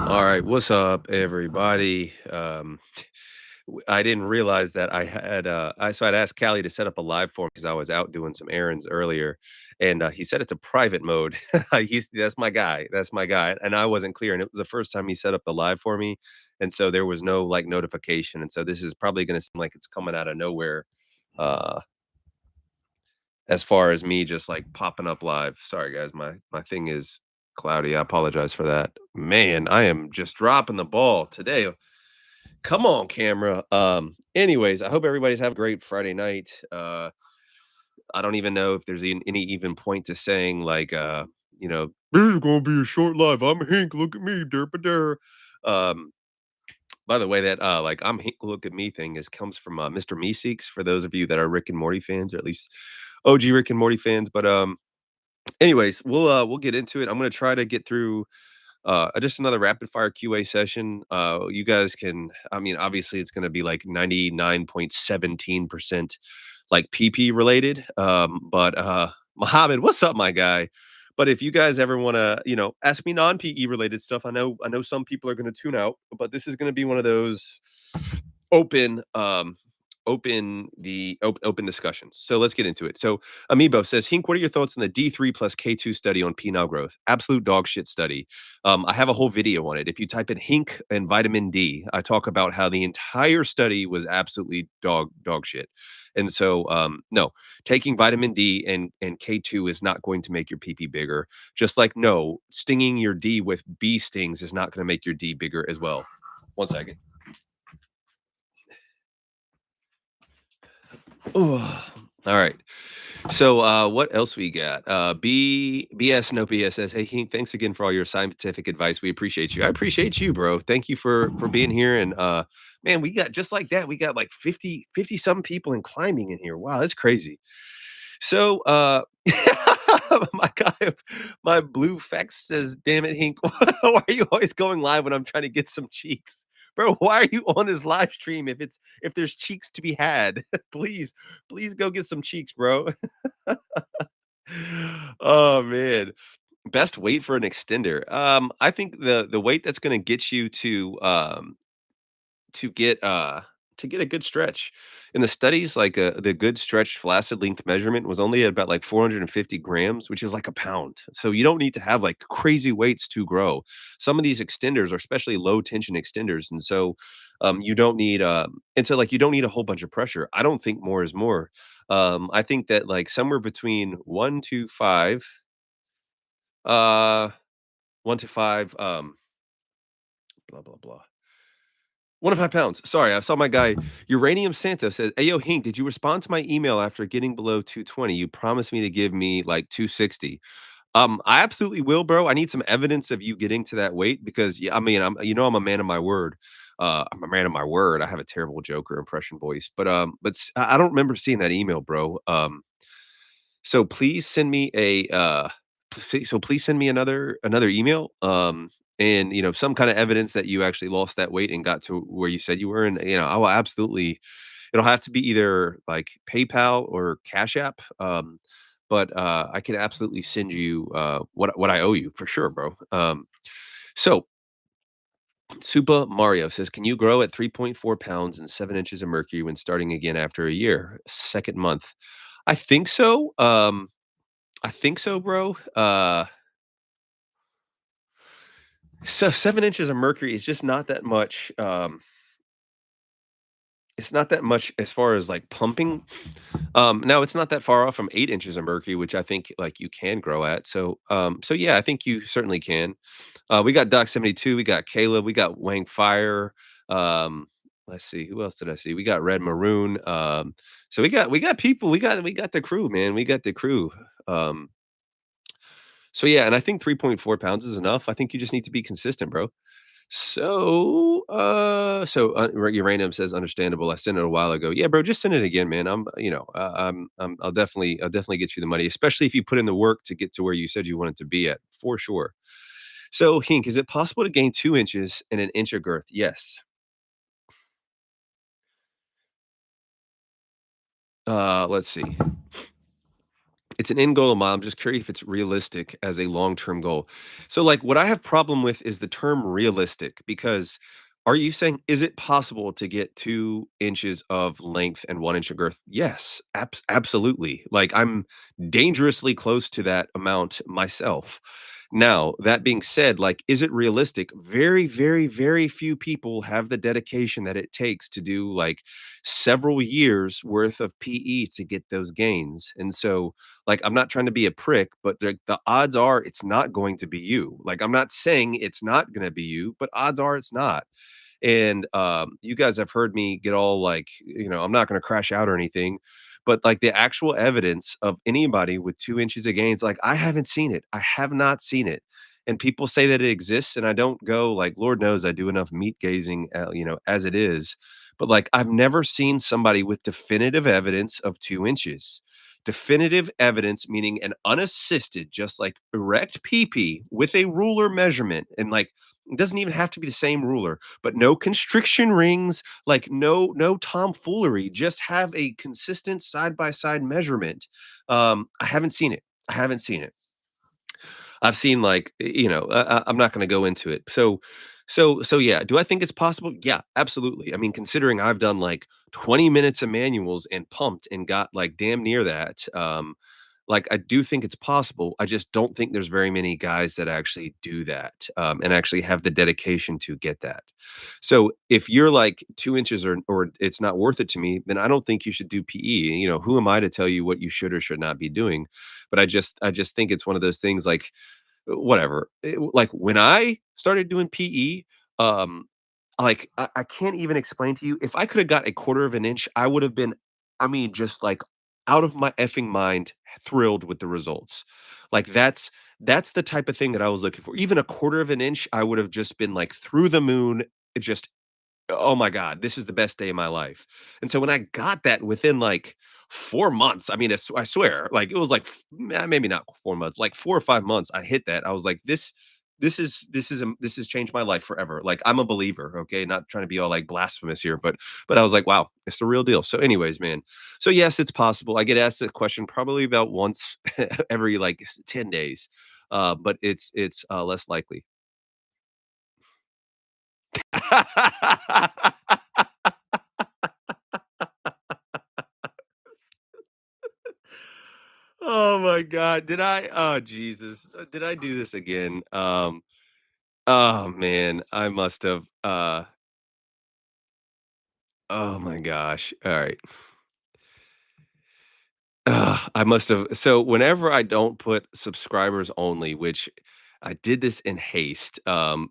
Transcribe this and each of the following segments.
All right, what's up, everybody? I didn't realize that I had I'd asked Callie to set up a live for me because I was out doing some errands earlier, and he said it's a private mode. He's That's my guy. That's my guy, and I wasn't clear, and it was the first time he set up the live for me, and so there was no like notification, and so this is probably going to seem like it's coming out of nowhere. Uh, as far as me just like popping up live. Sorry guys, my thing is cloudy. I apologize for that. Man, I am just dropping the ball today. Come on, camera. Anyways, I hope everybody's having a great Friday night. I don't even know if there's any even point to saying like this is gonna be a short live. I'm Hank, look at me, derpa Um by the way, that like I'm Hank, look at me thing is comes from Mr. Meeseeks, for those of you that are Rick and Morty fans, or at least OG Rick and Morty fans. But anyways, we'll get into it. I'm gonna try to get through just another rapid fire QA session. You guys can, I mean, obviously it's gonna be like 99.17% like PP related. But Mohammed, what's up, my guy? But if you guys ever want to, ask me non-PE related stuff, I know some people are going to tune out, but this is going to be one of those open open discussions. So let's get into it. So Amiibo says, Hink, what are your thoughts on the D3 plus K2 study on penile growth? Absolute dog shit study. I have a whole video on it. If you type in Hink and vitamin D, I talk about how the entire study was absolutely dog shit. And so no, taking vitamin D and K2 is not going to make your PP bigger. Just like no, stinging your D with bee stings is not going to make your D bigger as well. One second. Oh, all right. So, what else we got? BS no BS says, "Hey, King, thanks again for all your scientific advice. We appreciate you. I appreciate you, bro. Thank you for being here." And man, we got just like that. We got like 50 some people in climbing in here. Wow, that's crazy. So, my guy, my blue fax says, "Damn it, Hink, why are you always going live when I'm trying to get some cheeks, bro? Why are you on this live stream if there's cheeks to be had? Please go get some cheeks, bro." Oh man, best weight for an extender. I think the weight that's going to get you to get to get a good stretch. In the studies, like the good stretch flaccid length measurement was only at about like 450 grams, which is like a pound. So you don't need to have like crazy weights to grow. Some of these extenders are especially low tension extenders, and so you don't need you don't need a whole bunch of pressure. I don't think more is more. I think that like somewhere between 1 to 5, uh, 1 to 5, blah blah blah. 1 to 5 pounds. Sorry, I saw my guy Uranium Santa says, "Hey yo, Hink, did you respond to my email after getting below 220? You promised me to give me like 260." I absolutely will, bro. I need some evidence of you getting to that weight because yeah, I mean, I'm a man of my word. I'm a man of my word. I have a terrible Joker impression voice, I don't remember seeing that email, bro. So please send me please send me another email, and, some kinda evidence that you actually lost that weight and got to where you said you were, and, I will absolutely it'll have to be either, like, PayPal or Cash App, I can absolutely send you, what I owe you for sure, bro. So Super Mario says, "Can you grow at 3.4 pounds and 7 inches of mercury when starting again after a year? Second month." I think so, I think so, bro. So 7 inches of mercury is just not that much. It's not that much as far as like pumping. Now it's not that far off from 8 inches of mercury, which I think like you can grow at. So yeah, I think you certainly can. We got Doc 72, we got Caleb, we got Wang Fire. Um, let's see, who else did I see? We got Red Maroon. So we got people, we got the crew, man. We got the crew. Um, so yeah, and I think 3.4 pounds is enough. I think you just need to be consistent, bro. Uranium says, "Understandable. I sent it a while ago." Yeah, bro, just send it again, man. I'll definitely get you the money, especially if you put in the work to get to where you said you wanted to be at, for sure. So, Hink, is it possible to gain 2 inches and an inch of girth? Yes. Let's see. It's an end goal of mine. I'm just curious if it's realistic as a long-term goal. So, like, what I have problem with is the term realistic because are you saying is it possible to get 2 inches of length and 1 inch of girth? Yes, absolutely. Like, I'm dangerously close to that amount myself. Now, that being said, like, is it realistic? Very, very, very few people have the dedication that it takes to do like several years worth of PE to get those gains. And so, like, I'm not trying to be a prick, but the odds are it's not going to be you. Like, I'm not saying it's not gonna be you, but odds are it's not. And, you guys have heard me get all like, I'm not gonna crash out or anything, but like the actual evidence of anybody with 2 inches of gains, like, I haven't seen it. I have not seen it. And people say that it exists, and I don't go like, Lord knows I do enough meat gazing, as it is. But like, I've never seen somebody with definitive evidence of 2 inches. Definitive evidence, meaning an unassisted, just like erect pee with a ruler measurement. And like, it doesn't even have to be the same ruler, but no constriction rings, like no tomfoolery. Just have a consistent side by side measurement. I haven't seen it. I haven't seen it. I've seen like, I'm not gonna go into it. So yeah, do I think it's possible? Yeah, absolutely. I mean, considering I've done like 20 minutes of manuals and pumped and got like damn near that, like I do think it's possible. I just don't think there's very many guys that actually do that, and actually have the dedication to get that. So if you're like 2 inches or it's not worth it to me, then I don't think you should do PE. Who am I to tell you what you should or should not be doing? But I just think it's one of those things like whatever. Like when I started doing PE, um, like I can't even explain to you. If I could have got a quarter of an inch, I would have been, I mean, just like out of my effing mind, thrilled with the results. Like that's the type of thing that I was looking for. Even a quarter of an inch, I would have just been like through the moon, just oh my god, this is the best day of my life. And so when I got that within, like, 4 months, I mean, I swear, like, it was like maybe not 4 months, like 4 or 5 months, I hit that. I was like, this has changed my life forever." Like, I'm a believer, okay? Not trying to be all, like, blasphemous here, but I was like, "Wow, it's the real deal." So anyways, man, so yes, it's possible. I get asked that question probably about once every, like, 10 days, but it's less likely. Oh my god, oh Jesus, did I do this again? Oh man, I must have, oh my gosh, alright. I must have so whenever I don't put subscribers only, which I did this in haste, I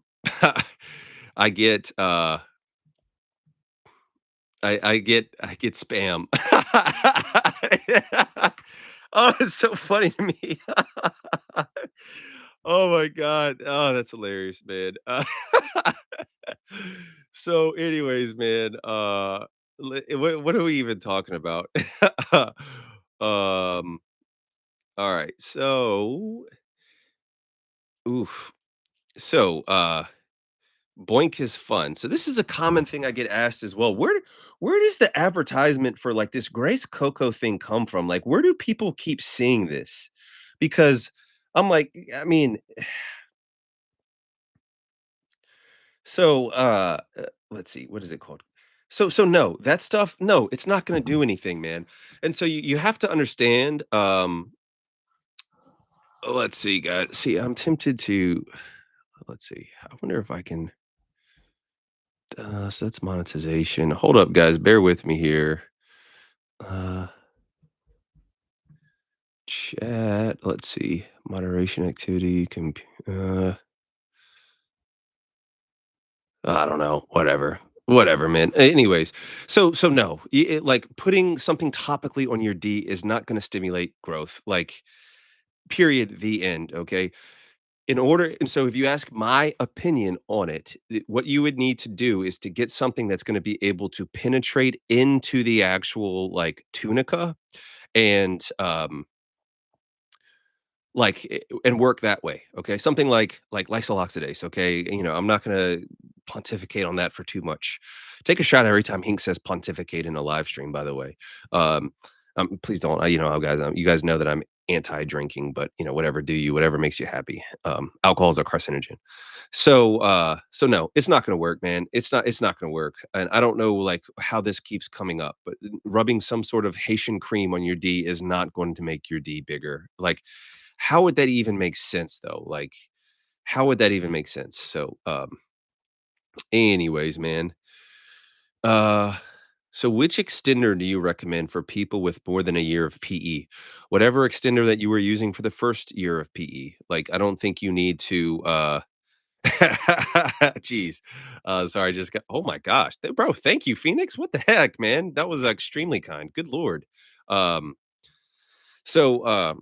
get, I get spam. Oh, it's so funny to me. Oh my god. Oh, that's hilarious, man. So anyways, man, what are we even talking about? Um, alright, so oof. So, Boink is fun. So this is a common thing I get asked as well. Where does the advertisement for like this Grace Cocoa thing come from? Like, where do people keep seeing this? Because I'm like, I mean, so let's see, what is it called? So no, that stuff, no, it's not gonna do anything, man. And so you have to understand, let's see, guys. See, I'm tempted to let's see. I wonder if I can so that's monetization. Hold up, guys, bear with me here. Uh, chat. Let's see. Moderation activity. I don't know. Whatever, man. Anyways, so no, like putting something topically on your D is not going to stimulate growth. Like, period. The end. Okay. And so if you ask my opinion on it, what you would need to do is to get something that's going to be able to penetrate into the actual like tunica and like, and work that way, okay? Something like lysyl oxidase, okay? I'm not gonna pontificate on that for too much. Take a shot every time Hink says pontificate in a live stream, by the way. Um, please don't. You guys know that I'm anti-drinking, but, whatever, do you, whatever makes you happy. Alcohol is a carcinogen. So no, it's not gonna work, man. It's not gonna work. And I don't know, like, how this keeps coming up, but rubbing some sort of Haitian cream on your D is not going to make your D bigger. Like, how would that even make sense though? Like, how would that even make sense? Anyways, man. Uh, so which extender do you recommend for people with more than a year of PE? Whatever extender that you were using for the first year of PE. Like, I don't think you need to Jeez. Sorry, I just got oh my gosh. Bro, thank you, Phoenix. What the heck, man? That was extremely kind. Good lord. Um, so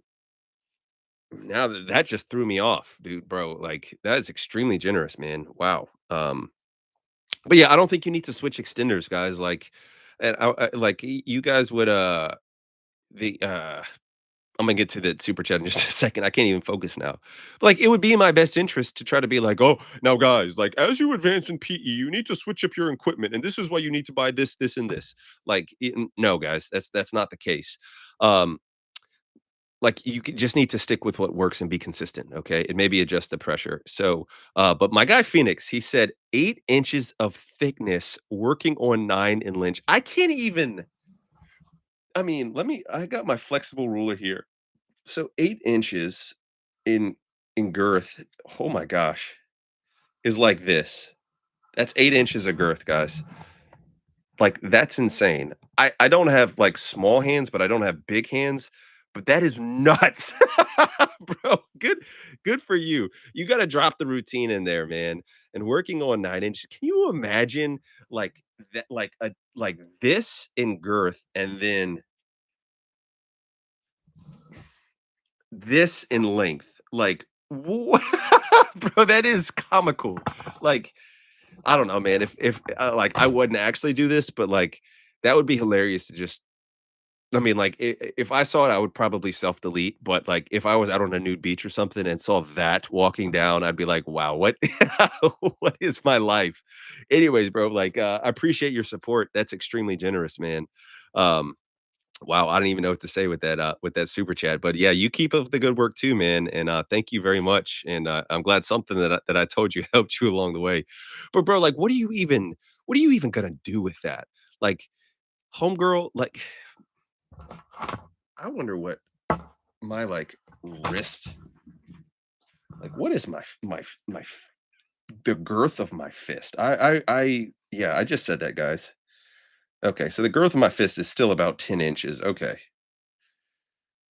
now that just threw me off, dude, bro. Like, that is extremely generous, man. Wow. But yeah, I don't think you need to switch extenders, guys. Like, and like you guys would the I'm gonna get to the super chat in just a second. I can't even focus now. But, like, it would be in my best interest to try to be like, "Oh, now guys, like, as you advance in PE, you need to switch up your equipment, and this is why you need to buy this, this, and this." Like, no, guys, that's not the case. Um, like, just need to stick with what works and be consistent, okay? And maybe adjust the pressure. But my guy Phoenix, he said 8 inches of thickness, working on 9 in length. I can't even. I mean, I got my flexible ruler here. So 8 inches in girth, oh my gosh, is like this. That's 8 inches of girth, guys. Like, that's insane. I don't have, like, small hands, but I don't have big hands, but that is nuts. Bro, good for you. You gotta drop the routine in there, man, and working on 9 inches. Can you imagine, like, that like this in girth and then this in length? Like, wha bro, that is comical. Like, I don't know, man. If like, I wouldn't actually do this, but, like, that would be hilarious to just I mean, like, if I saw it, I would probably self-delete, but, like, if I was out on a nude beach or something and saw that walking down, I'd be like, "Wow, what what is my life?" Anyways, bro, like, I appreciate your support. That's extremely generous, man. Um, wow, I don't even know what to say with that super chat, but yeah, you keep up the good work too, man, and, thank you very much, and, I'm glad something that I told you helped you along the way. But bro, like, what are you even gonna do with that? Like, homegirl, like, I wonder what my, like, wrist like, what is the girth of my fist? I yeah, I just said that, guys. Okay, so the girth of my fist is still about 10 inches. Okay.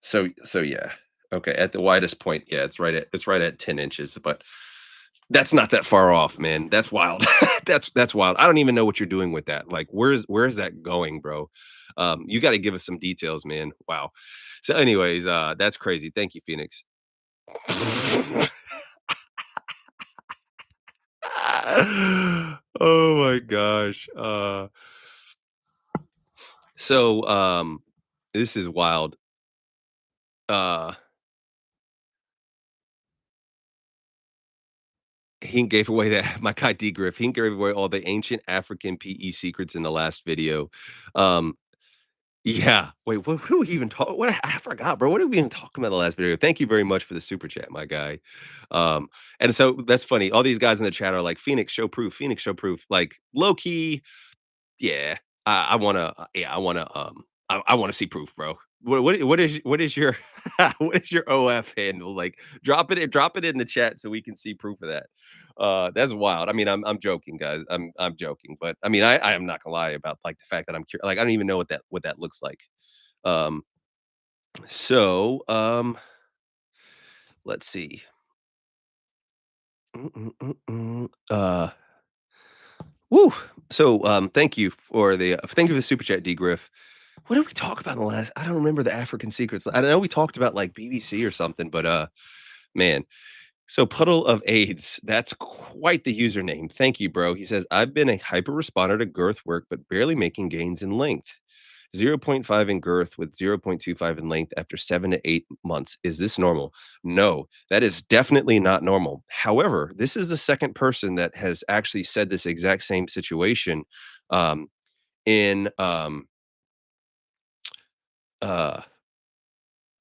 So yeah. Okay, at the widest point, yeah, it's right at 10 inches, but that's not that far off, man. That's wild. That's wild. I don't even know what you're doing with that. Like, where's that going, bro? You gotta give us some details, man. Wow. So anyways, that's crazy. Thank you, Phoenix. Oh my gosh. So this is wild. Uh he gave away that my guy D Griff, he gave away all the ancient African PE secrets in the last video. Um yeah. Wait, what do we even talk what I forgot, bro. What did we even talk about in the last video? Thank you very much for the super chat, my guy. And so that's funny. All these guys in the chat are like, Phoenix, show proof, Phoenix, show proof. Like, low key, yeah, I wanna, yeah, I wanna see proof, bro. What is your what is your OF handle? Like, drop it in the chat so we can see proof of that. That's wild. I mean, I'm joking, guys. I'm joking, but I mean, I am not gonna lie about like the fact that like, I don't even know what that looks like. Um, so let's see. Woo. So thank you for the super chat, D Griff. What did we talk about in the last? I don't remember the African secrets. I know we talked about like BBC or something, but man. So Puddle of AIDS, that's quite the username. Thank you, bro. He says, I've been a hyper responder to girth work, but barely making gains in length. zero point 0.5 in girth with 0.25 in length after 7 to 8 months. Is this normal? No, that is definitely not normal. However, this is the second person that has actually said this exact same situation um, in uh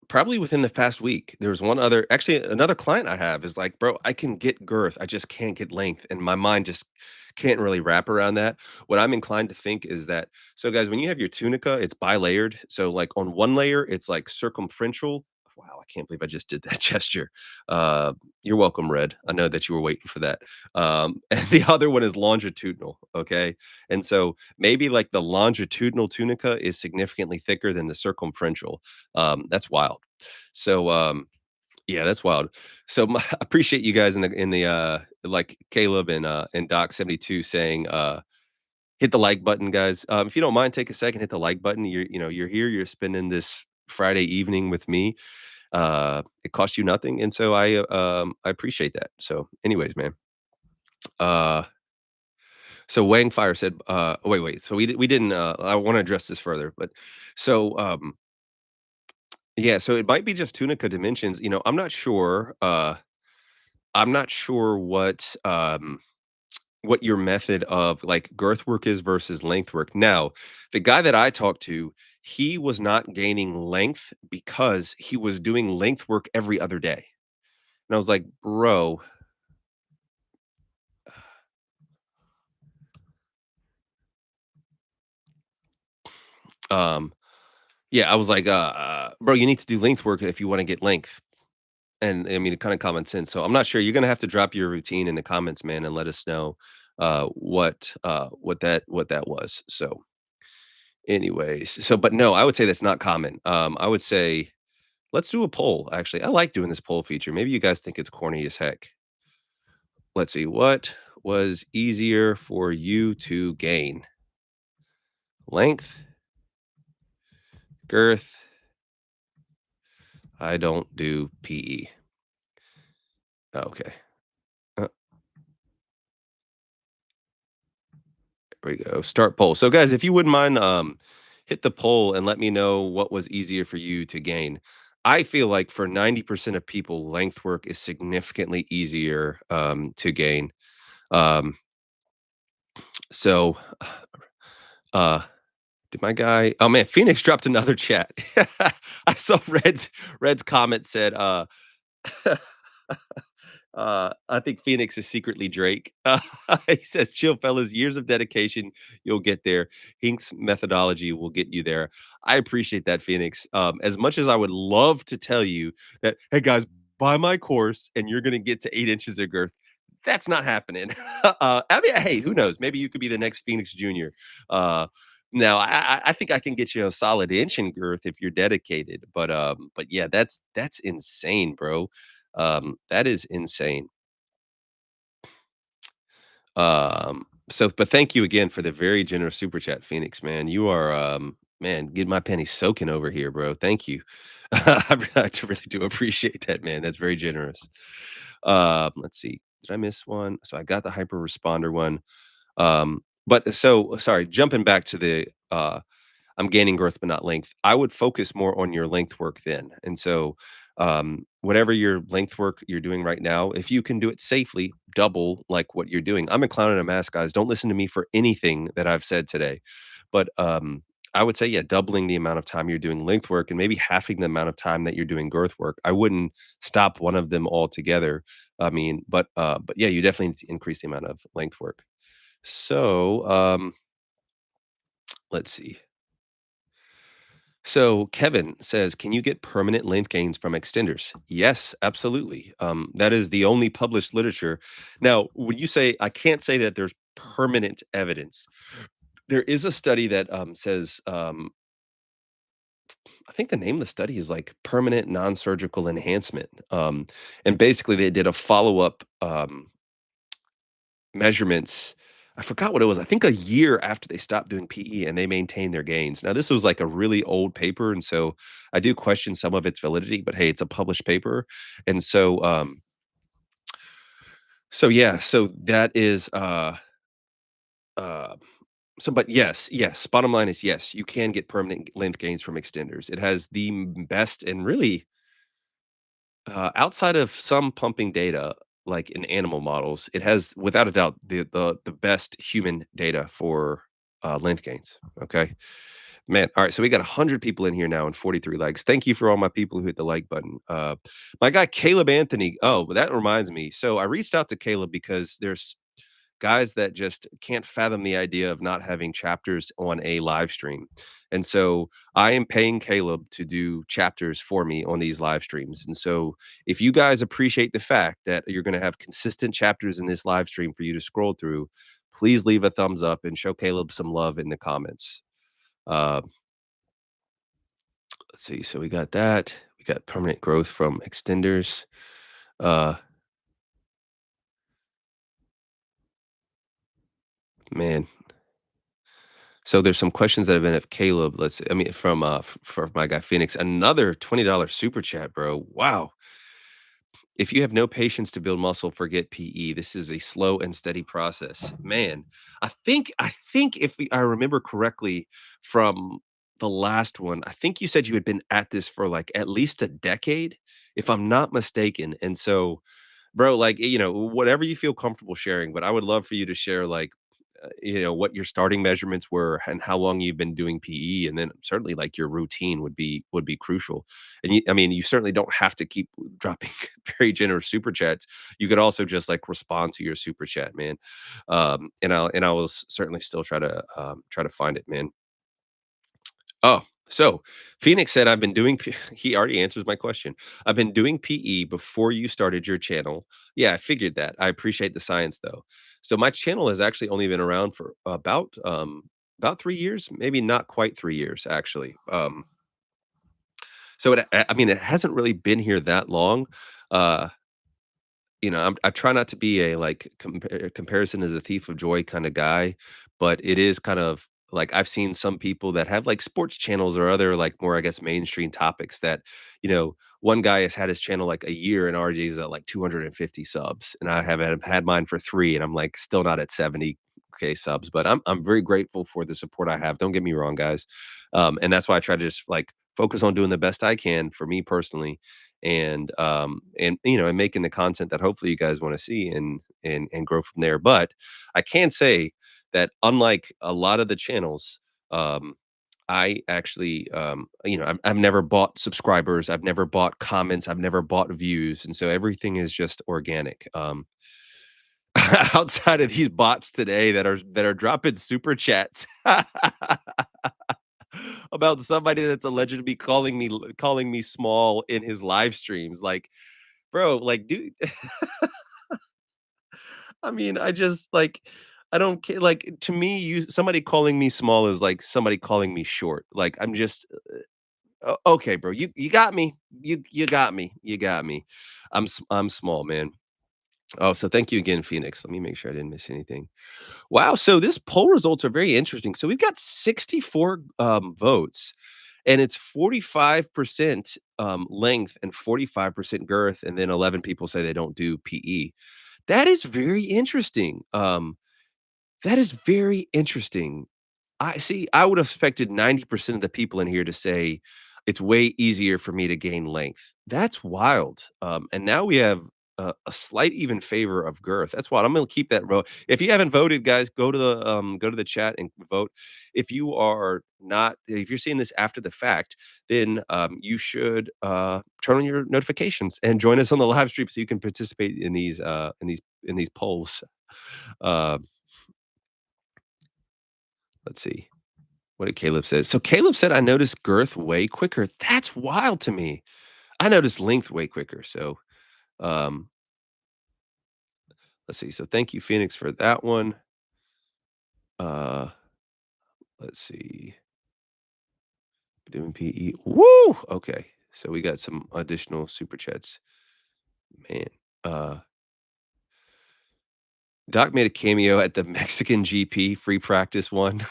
Probably within the past week. There was one other actually, another client I have is like, "Bro, I can get girth, I just can't get length," and my mind just can't really wrap around that. What I'm inclined to think is that so guys, when you have your tunica, it's bilayered. So, like, on one layer, it's, like, circumferential. Wow, I can't believe I just did that gesture. Uh, you're welcome, Red. I know that you were waiting for that. And the other one is longitudinal, okay? And so, maybe, like, the longitudinal tunica is significantly thicker than the circumferential. That's wild. So, yeah, that's wild. So, my I appreciate you guys like Caleb and Doc72 saying, hit the like button, guys. If you don't mind, take a second, hit the like button. You're here, you're spending this Friday evening with me. It costs you nothing, and so I appreciate that. So, anyways, man. Uh, so Wang Fire said, wait. So we didn't. I want to address this further, but so yeah, so it might be just tunica dimensions. I'm not sure. I'm not sure what your method of like girth work is versus length work. Now, the guy that I talked to, he was not gaining length because he was doing length work every other day. And I was like, bro, um, yeah, I was like, bro, you need to do length work if you want to get length. And I mean, kind of common sense. So I'm not sure. You're gonna have to drop your routine in the comments, man, and let us know what that was. So, anyways, but no, I would say that's not common. I would say let's do a poll. Actually, I like doing this poll feature. Maybe you guys think it's corny as heck. Let's see. What was easier for you to gain? Length, girth. I don't do PE. Okay. Uh, There we go. Start poll. So, guys, if you wouldn't mind, hit the poll and let me know what was easier for you to gain. I feel like for 90% of people, length work is significantly easier to gain. Um, so, uh, did my guy? Oh man, Phoenix dropped another chat. I saw Red's comment said, I think Phoenix is secretly Drake. He says, "Chill, fellas. Years of dedication, you'll get there. Hink's methodology will get you there." I appreciate that, Phoenix. As much as I would love to tell you that, hey guys, buy my course and you're going to get to 8 inches of girth. That's not happening. I mean, hey, who knows? Maybe you could be the next Phoenix Junior. Now, I think I can get you a solid inch in girth if you're dedicated. But yeah, that's insane, bro. That is insane. But thank you again for the very generous super chat, Phoenix, man. You are, man, get my penny soaking over here, bro. Thank you. I really do appreciate that, man. That's very generous. Let's see. Did I miss one? So I got the hyper responder one. But so sorry, jumping back to the I'm gaining growth but not length. I would focus more on your length work then. And so, whatever your length work you're doing right now, if you can do it safely, double like what you're doing. I'm a clown in a mask, guys. Don't listen to me for anything that I've said today. But I would say, yeah, doubling the amount of time you're doing length work and maybe halving the amount of time that you're doing girth work. I wouldn't stop one of them altogether. I mean, but yeah, you definitely need to increase the amount of length work. So let's see. So Kevin says, "Can you get permanent length gains from extenders?" Yes, absolutely. That is the only published literature. Now, when you say I can't say that there's permanent evidence, there is a study that says I think the name of the study is like permanent non-surgical enhancement. And basically, they did a follow-up measurements. I forgot what it was. I think a year after they stopped doing PE and they maintained their gains. Now, this was like a really old paper, and so I do question some of its validity, but hey, it's a published paper. And so yeah, so that is uh but yes, bottom line is yes, you can get permanent length gains from extenders. It has the best and really outside of some pumping data, like in animal models, it has without a doubt the best human data for length gains. Okay, Man, all right, so we got 100 people in here now and 43 likes. Thank you for all my people who hit the like button. My guy Caleb Anthony. Oh, that reminds me. So I reached out to Caleb because there's guys that just can't fathom the idea of not having chapters on a live stream. And so I am paying Caleb to do chapters for me on these live streams. And so if you guys appreciate the fact that you're going to have consistent chapters in this live stream for you to scroll through, please leave a thumbs up and show Caleb some love in the comments. Uh, let's see. So we got that. We got permanent growth from extenders. Uh, man, so there's some questions that have been of Caleb. I mean, from for my guy Phoenix, another $20 super chat, bro. Wow. If you have no patience to build muscle, forget PE. This is a slow and steady process. Man, I think if I remember correctly from the last one, I think you said you had been at this for like at least a decade, if I'm not mistaken. And so bro, like, whatever you feel comfortable sharing, but I would love for you to share, like, what your starting measurements were and how long you've been doing PE, and then certainly, like, your routine would be crucial. And I mean, you certainly don't have to keep dropping very generous super chats. You could also just, like, respond to your super chat, man. And I will certainly still try to find it, man. Oh, so Phoenix said, I've been doing, he already answers my question. I've been doing PE before you started your channel. Yeah, I figured that. I appreciate the science though. So my channel has actually only been around for about 3 years, maybe not quite 3 years actually. So I mean, it hasn't really been here that long. Uh, I try not to be a like comparison is a thief of joy kind of guy, but it is kind of like I've seen some people that have like sports channels or other like more I guess mainstream topics that one guy has had his channel like a year and already is at like 250 subs, and I have had mine for 3, and I'm like still not at 70K subs, but I'm very grateful for the support I have. Don't get me wrong, guys, and that's why I try to just like focus on doing the best I can for me personally, and making the content that hopefully you guys want to see and grow from there. But I can say that unlike a lot of the channels, um I actually I've never bought subscribers, I've never bought comments, I've never bought views, and so everything is just organic. Outside of these bots today that are dropping super chats about somebody that's alleged to be calling me small in his live streams. Like, bro, like, dude, I mean, I just like, I don't care. Like, to me, somebody calling me small is like somebody calling me short. Like, I'm just okay, bro. You got me. You got me. You got me. I'm small, man. Oh, so thank you again, Phoenix. Let me make sure I didn't miss anything. Wow. So this poll results are very interesting. So we've got 64 votes, and it's 45% length and 45% girth, and then 11 people say they don't do PE. That is very interesting. That is very interesting. I see. I would have expected 90% of the people in here to say it's way easier for me to gain length. That's wild. And now we have a slight even favor of girth. That's why I'm going to keep that row. If you haven't voted, guys, go to the chat and vote. If you're seeing this after the fact, then you should turn on your notifications and join us on the live stream so you can participate in these polls. Uh, let's see. What did Caleb say? So Caleb said, "I noticed girth way quicker." That's wild to me. I noticed length way quicker. So, um, let's see. So thank you, Phoenix, for that one. Uh, let's see. Doing PE. Woo! Okay. So we got some additional super chats. Man. Uh, Doc made a cameo at the Mexican GP free practice one.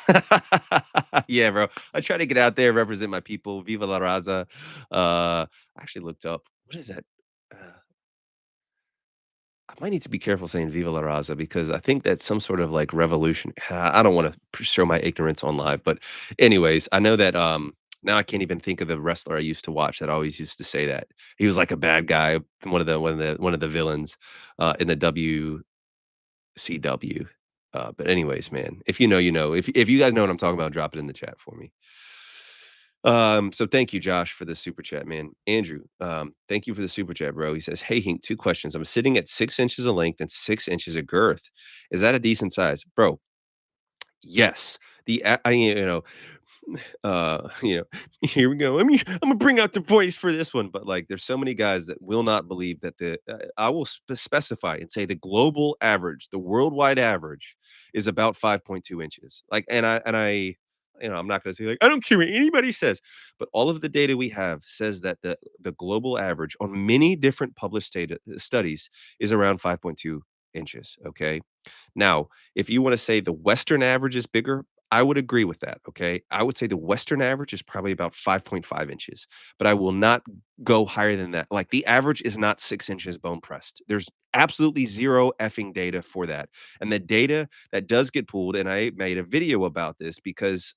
Yeah, bro. I try to get out there, represent my people. Viva la raza. I actually looked up what is that? Uh, I might need to be careful saying "Viva la Raza" because I think that's some sort of like revolution. I don't want to show my ignorance on live, but anyways, I know that now I can't even think of the wrestler I used to watch that always used to say that he was like a bad guy, one of the villains in the WCW. But anyways, man, if you know, you know. If you guys know what I'm talking about, drop it in the chat for me. So thank you, Josh, for the super chat, man. Andrew, thank you for the super chat, bro. He says, "Hey, Hink, 2 questions. I'm sitting at 6 inches of length and 6 inches of girth. Is that a decent size, bro? Yes. Here we go. I'm gonna bring out the voice for this one, but like, there's so many guys that will not believe that I will specify and say the global average, the worldwide average, is about 5.2 inches. Like, I'm not gonna say like I don't care what anybody says, but all of the data we have says that the global average on many different published data studies is around 5.2 inches. Okay, now, if you wanna say the Western average is bigger, I would agree with that, okay? I would say the Western average is probably about 5.5 inches, but I will not go higher than that. Like, the average is not 6 inches bone pressed. There's absolutely 0 effing data for that, and the data that does get pulled, and I made a video about this because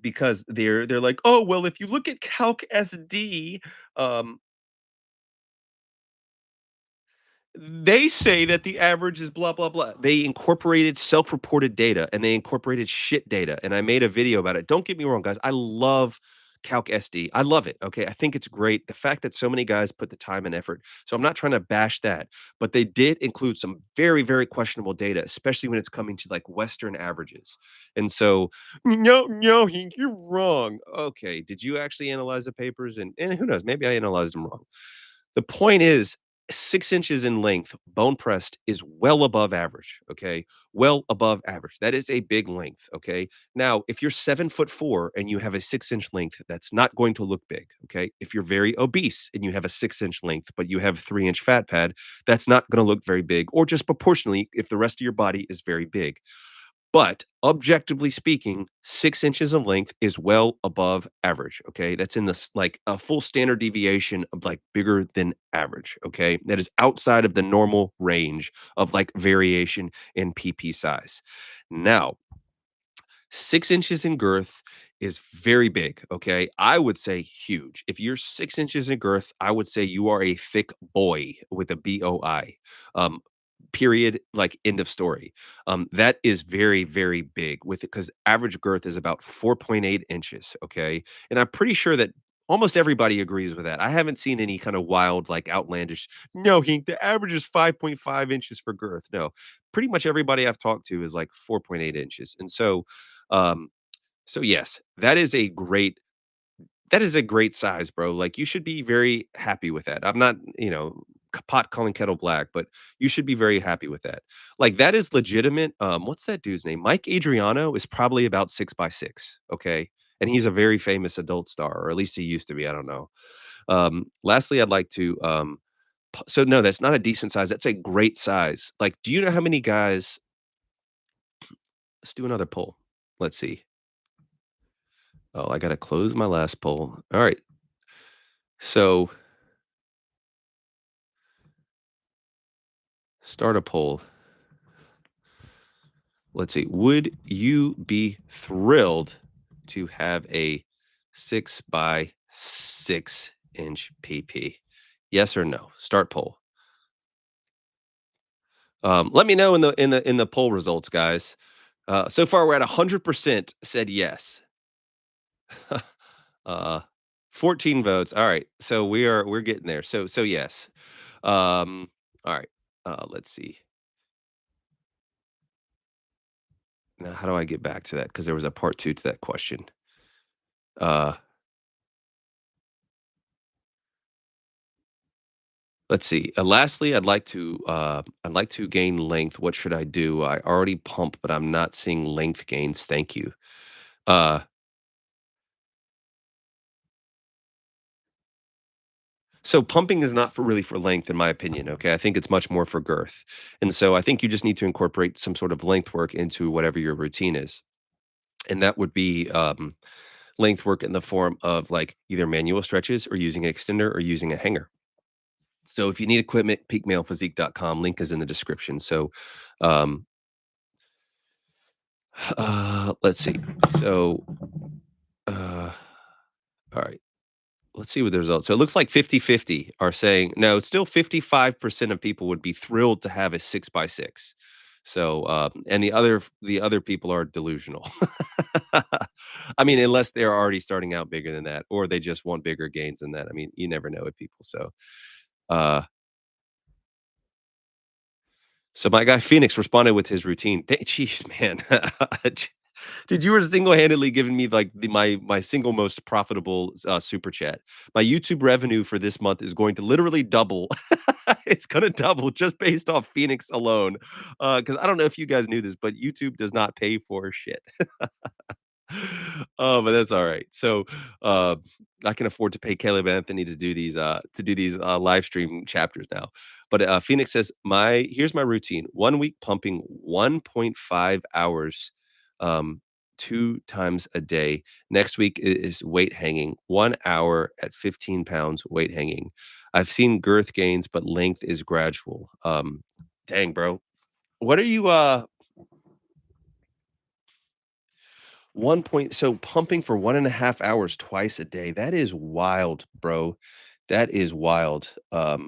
they're like, "Oh, well, if you look at Calc SD, um, they say that the average is blah blah blah. They incorporated self-reported data and they incorporated shit data. And I made a video about it. Don't get me wrong, guys. I love Calc SD. I love it. Okay. I think it's great. The fact that so many guys put the time and effort. So I'm not trying to bash that, but they did include some very, very questionable data, especially when it's coming to like Western averages. And so, no, no, Hink, you're wrong. Okay. Did you actually analyze the papers? And who knows? Maybe I analyzed them wrong. The point is, 6 inches in length, bone pressed, is well above average, okay? Well above average. That is a big length, okay? Now, if you're 7'4" and you have a 6-inch length, that's not going to look big, okay? If you're very obese and you have a 6-inch length, but you have 3-inch fat pad, that's not gonna look very big, or just proportionally if the rest of your body is very big. But objectively speaking, 6 inches of length is well above average, okay? That's in this like a full standard deviation of like bigger than average, okay? That is outside of the normal range of like variation in PP size. Now, 6 inches in girth is very big, okay? I would say huge. If you're 6 inches in girth, I would say you are a thick boy with a BOI. Um, period, like end of story. That is very, very big with it because average girth is about 4.8 inches, okay? And I'm pretty sure that almost everybody agrees with that. I haven't seen any kind of wild, like outlandish, no, Hink, the average is 5.5 inches for girth. No, pretty much everybody I've talked to is like 4.8 inches. And um, so yes, that is a great size, bro. Like you should be very happy with that. I'm not, pot calling kettle black, but you should be very happy with that. Like that is legitimate. What's that dude's name? Mike Adriano is probably about 6 by 6. Okay. And he's a very famous adult star, or at least he used to be. I don't know. Lastly, I'd like to so no, that's not a decent size. That's a great size. Like, do you know how many guys? Let's do another poll. Let's see. Oh, I gotta close my last poll. All right. So start a poll. Let's see. Would you be thrilled to have a 6 by 6 inch PP? Yes or no? Start poll. Let me know in the poll results, guys. So far, we're at 100% said yes. uh, 14 votes. All right, so we're getting there. So yes. All right. Let's see. Now, how do I get back to that? Because there was a part two to that question. Uh, let's see. Lastly, I'd like to gain length. What should I do? I already pump, but I'm not seeing length gains. Thank you. Uh, so pumping is not for really for length, in my opinion. Okay, I think it's much more for girth, and so I think you just need to incorporate some sort of length work into whatever your routine is, and that would be length work in the form of like either manual stretches or using an extender or using a hanger. So if you need equipment, peakmalephysique.com. Link is in the description. So, um, let's see. So, uh, all right. Let's see what the results. So it looks like 50-50 are saying no, it's still 55% of people would be thrilled to have a 6 by 6. So, and the other people are delusional. I mean, unless they're already starting out bigger than that, or they just want bigger gains than that. I mean, you never know with people. Uh, so my guy Phoenix responded with his routine. Jeez, man, dude, you were single-handedly giving me like my single most profitable super chat. My YouTube revenue for this month is going to literally double. It's gonna double just based off Phoenix alone. Because I don't know if you guys knew this, but YouTube does not pay for shit. Oh, but that's all right. So, uh, I can afford to pay Caleb Anthony to do these live stream chapters now. But Phoenix says, "My here's my routine: 1 week pumping 1.5 hours, um, 2 times a day. Next week is weight hanging, 1 hour at 15 pounds weight hanging. I've seen girth gains, but length is gradual." Dang, bro, what are you? 1 point so pumping for 1.5 hours twice a day, that is wild, bro. That is wild. That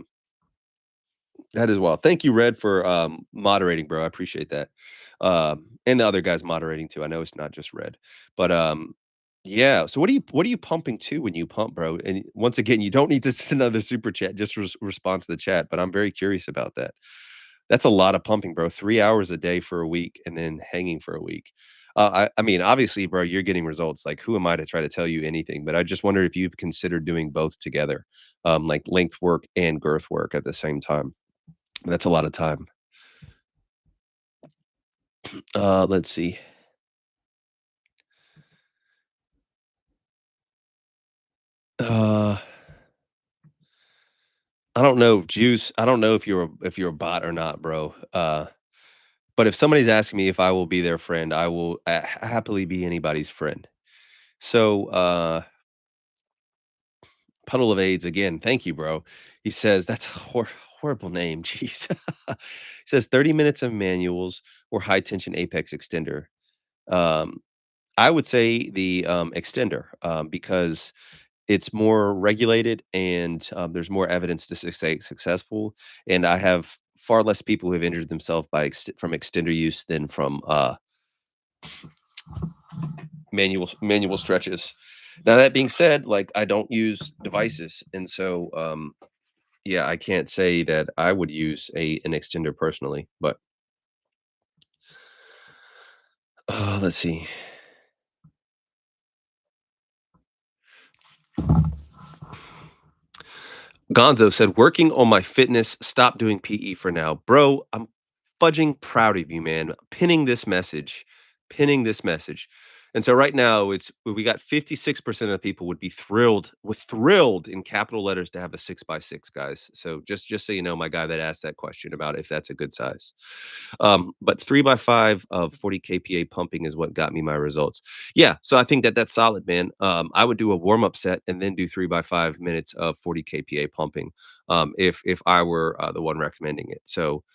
is wild. Thank you, Red, for, moderating, bro. I appreciate that. And the other guys moderating too. I know it's not just Red. But, yeah, so what are you pumping to when you pump, bro? And once again, you don't need to send another super chat, just respond to the chat, but I'm very curious about that. That's a lot of pumping, bro. 3 hours a day for a week and then hanging for a week. I mean, obviously, bro, you're getting results. Like, who am I to try to tell you anything? But I just wonder if you've considered doing both together, like length work and girth work at the same time. That's a lot of time. Let's see. Uh, I don't know, Juice. I don't know if you're a bot or not, bro. But if somebody's asking me if I will be their friend, I will happily be anybody's friend. So, Puddle of AIDS again. Thank you, bro. He says that's a horrible name. Jeez. He says 30 minutes of manuals or high tension apex extender. Um, I would say the extender because it's more regulated and there's more evidence to say successful. And I have far less people who have injured themselves from extender use than from manual stretches. Now that being said, like I don't use devices, and so yeah, I can't say that I would use an extender personally, but, let's see. Gonzo said, "Working on my fitness, stop doing PE for now." Bro, I'm fudging proud of you, man. Pinning this message. And so right now it's we got 56% of the people would be thrilled in capital letters to have a 6x6, guys. So just so you know, my guy that asked that question about if that's a good size. But 3x5 of 40 kPa pumping is what got me my results. Yeah, so I think that that's solid, man. I would do a warm up set and then do 3x5 minutes of 40 kPa pumping, if I were the one recommending it. So,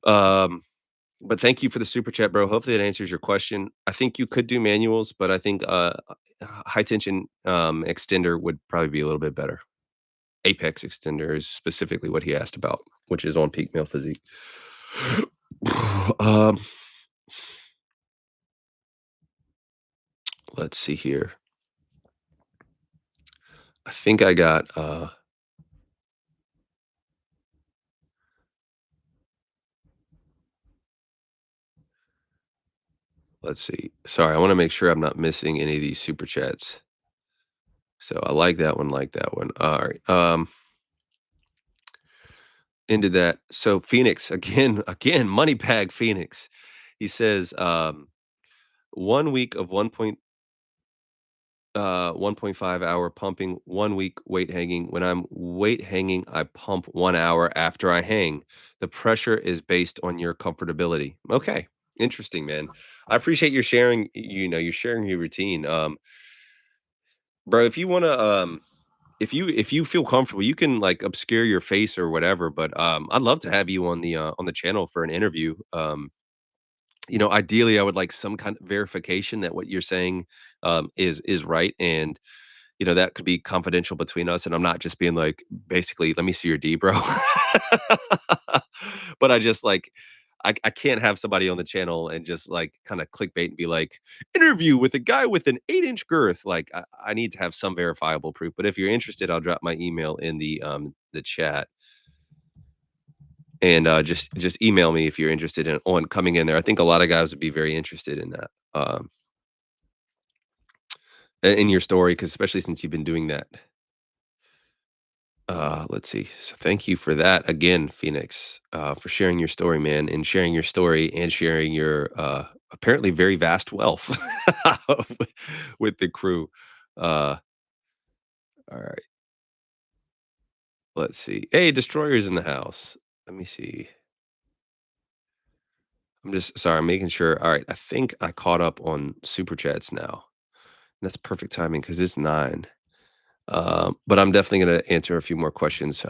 um, but thank you for the super chat, bro. Hopefully that answers your question. I think you could do manuals, but I think high tension extender would probably be a little bit better. Apex extender is specifically what he asked about, which is on peak male physique. um, let's see here. I think I got let's see. Sorry, I want to make sure I'm not missing any of these super chats. So I like that one, like that one. All right. Into that. So Phoenix again, again, money bag Phoenix. He says 1 week of 1.5 hour pumping, 1 week weight hanging. When I'm weight hanging, I pump 1 hour after I hang. The pressure is based on your comfortability. Okay. Interesting, man. I appreciate your sharing, you're sharing your routine. Bro, if you wanna, if you feel comfortable, you can, like, obscure your face or whatever, but, I'd love to have you on the channel for an interview. Ideally, I would like some kind of verification that what you're saying, is right, and, that could be confidential between us, and I'm not just being like, basically, "Let me see your D, bro." But I just, like I can't have somebody on the channel and just, like, kinda clickbait and be like, "Interview with a guy with an 8-inch girth." Like, I need to have some verifiable proof, but if you're interested, I'll drop my email in the chat, and, just email me if you're interested in on coming in there. I think a lot of guys would be very interested in that, in your story, because especially since you've been doing that. Let's see. So thank you for that again, Phoenix, for sharing your story, man, and sharing your story and sharing your apparently very vast wealth with with the crew. Uh, all right, let's see. Hey, Destroyer's in the house. Let me see. I'm just sorry, I'm making sure. All right, I think I caught up on super chats now. That's perfect timing because it's 9. But I'm definitely gonna answer a few more questions.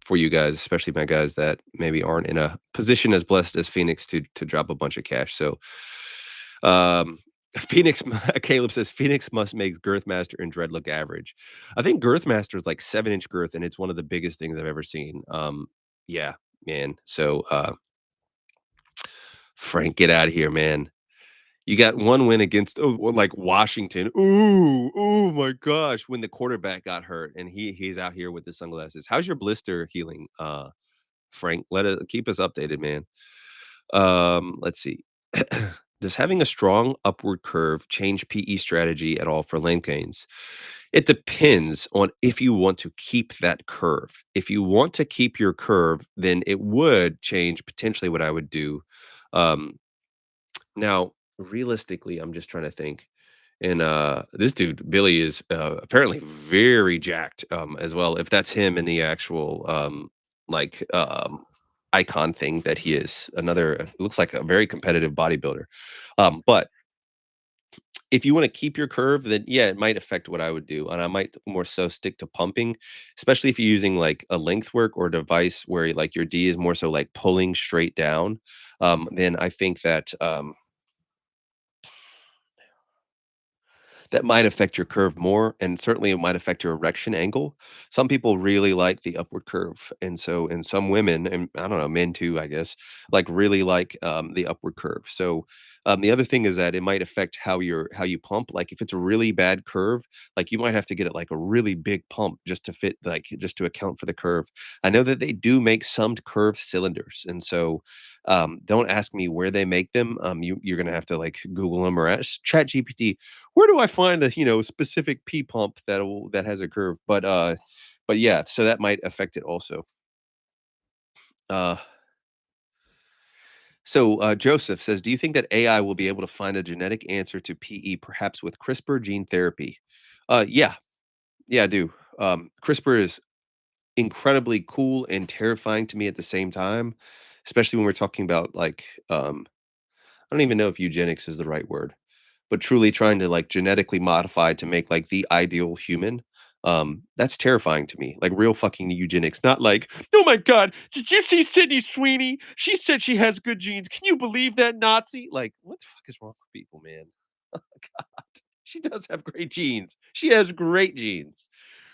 For you guys, especially my guys that maybe aren't in a position as blessed as Phoenix to drop a bunch of cash. So, um, Phoenix Caleb says Phoenix must make Girthmaster and Dread look average. I think Girthmaster is like 7-inch girth, and it's one of the biggest things I've ever seen. Yeah, man. So, Frank, get out of here, man. You got one win against well, like Washington. Ooh, oh my gosh, when the quarterback got hurt and he's out here with the sunglasses. How's your blister healing? Frank, let it keep us updated, man. Let's see. Does having a strong upward curve change PE strategy at all for lane gains? It depends on if you want to keep that curve. If you want to keep your curve, then it would change potentially what I would do. Um, Now, realistically, I'm just trying to think. And this dude, Billy, is apparently very jacked as well. If that's him in the actual like icon thing that he is, another looks like a very competitive bodybuilder. But if you want to keep your curve, then yeah, it might affect what I would do, and I might more so stick to pumping, especially if you're using like a length work or device where like your D is more so like pulling straight down. Then I think that that might affect your curve more, and certainly it might affect your erection angle. Some people really like the upward curve, and so and some women, and I don't know, men too, I guess, like really like the upward curve. So the other thing is that it might affect how you pump. Like if it's a really bad curve, like you might have to get it like a really big pump just to fit, like just to account for the curve. I know that they do make some curved cylinders, and so don't ask me where they make them. You're gonna have to like Google them or ask Chat GPT, where do I find a, specific P pump that has a curve? But yeah, so that might affect it also. Uh, Joseph says, do you think that AI will be able to find a genetic answer to PE, perhaps with CRISPR gene therapy? Yeah, yeah, I do. CRISPR is incredibly cool and terrifying to me at the same time, especially when we're talking about like, I don't even know if eugenics is the right word, but truly trying to like genetically modify to make like the ideal human. That's terrifying to me. Like real fucking eugenics, not like, oh my god, did you see Sydney Sweeney? She said she has good genes. Can you believe that Nazi? Like, what the fuck is wrong with people, man? God, she does have great genes. She has great genes.